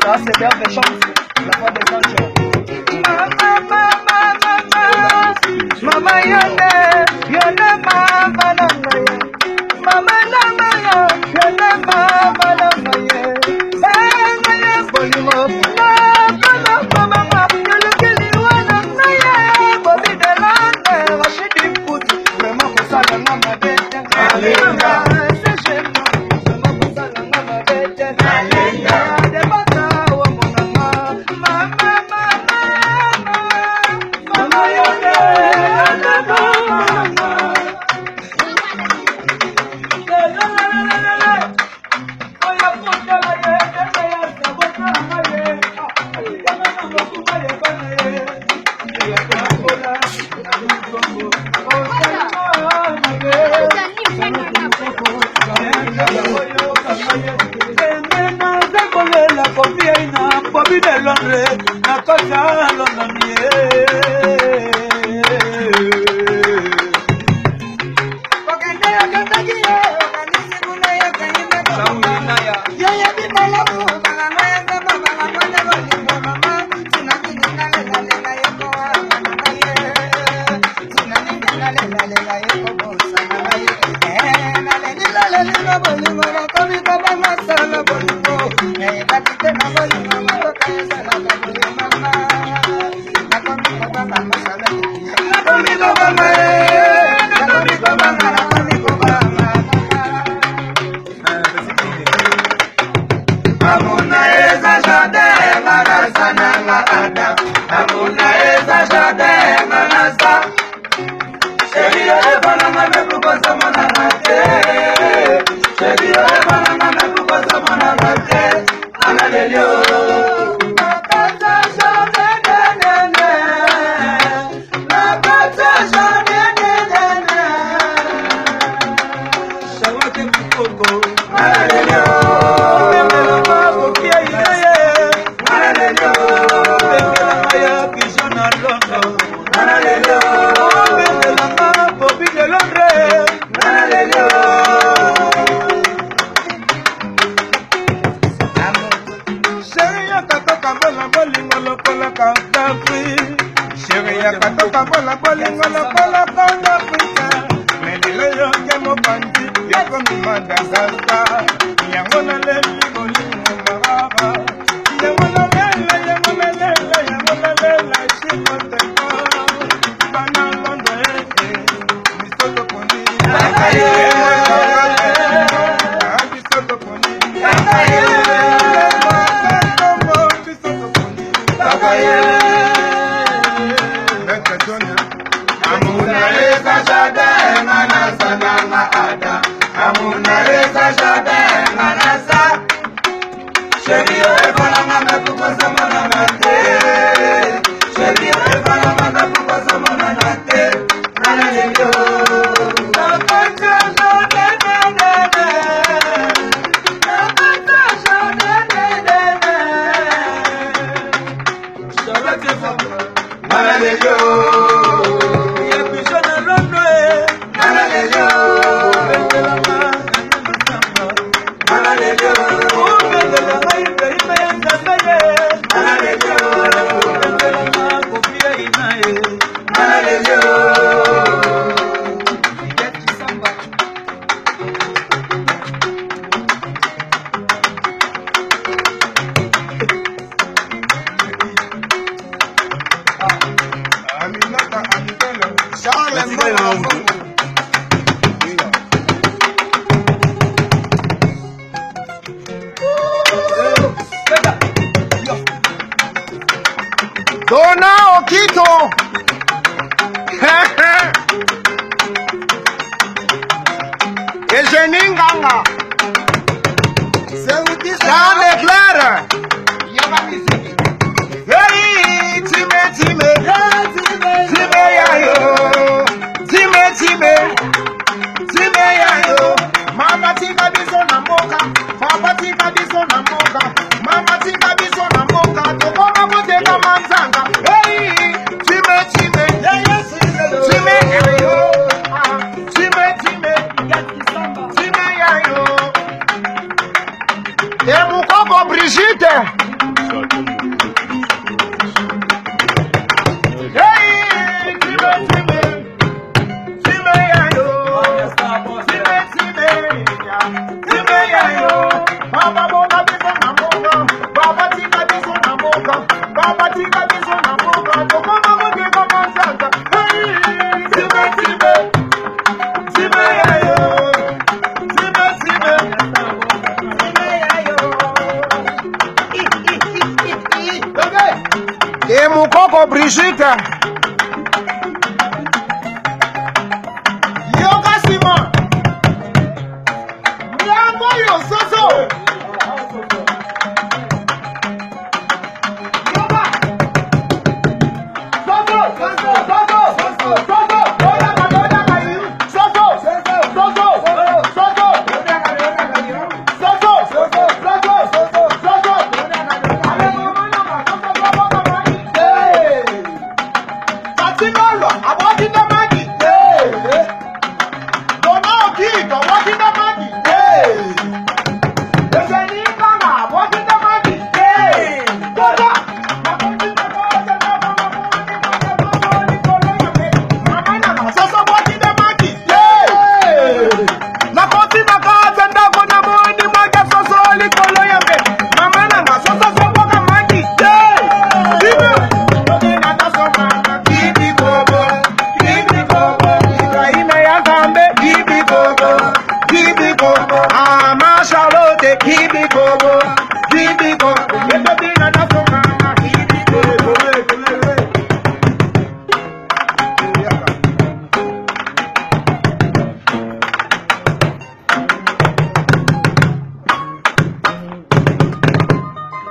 Ça c'est vers des chances, la voix des anges. Mama yone, yone mama namaye. Mama namaya, yone mama namaye. Namaye bolimo, mama, yole kili wana naye. Bobi de lande, rachidi puti, vraiment pour ça la mama bête. Alinga, c'est chez moi, vraiment pour ça la mama bête. Alinga, de bata wa monama, mama yone. Bobby de Londres, na cosa London Say Dona Okito. Eugenie Nganga. Jean Leclerc. Hey, Time. Time yayo. Time yayo. Mama tika biso na mboka. Papa tika biso na mboka. Mama tika biso na mboka. Tokoma kuteka manzanga. Hey, Time. Time yayo. Time yayo. Emukoko Brigitte. Hey, Time yayo. Time yayo. Baba bona biso na mboka. Baba tika biso na mboka. Baba tika biso na mboka. Tokoma kuteka manzanga. Hey, Time yayo. Emukoko Brigitte. Yoga Simon. Miango yo soso. Yoga. Soso.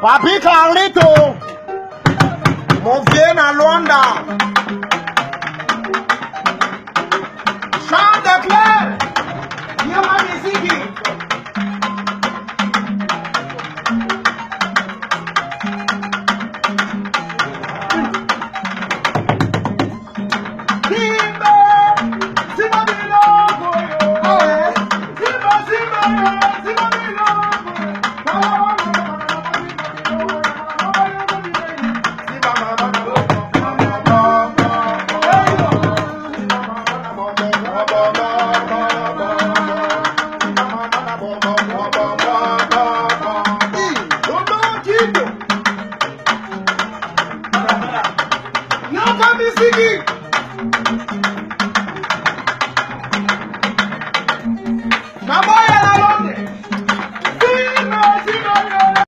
Papi Carlito, mon vieux na Luanda. Jean Leclerc, Yama Miziki. Music!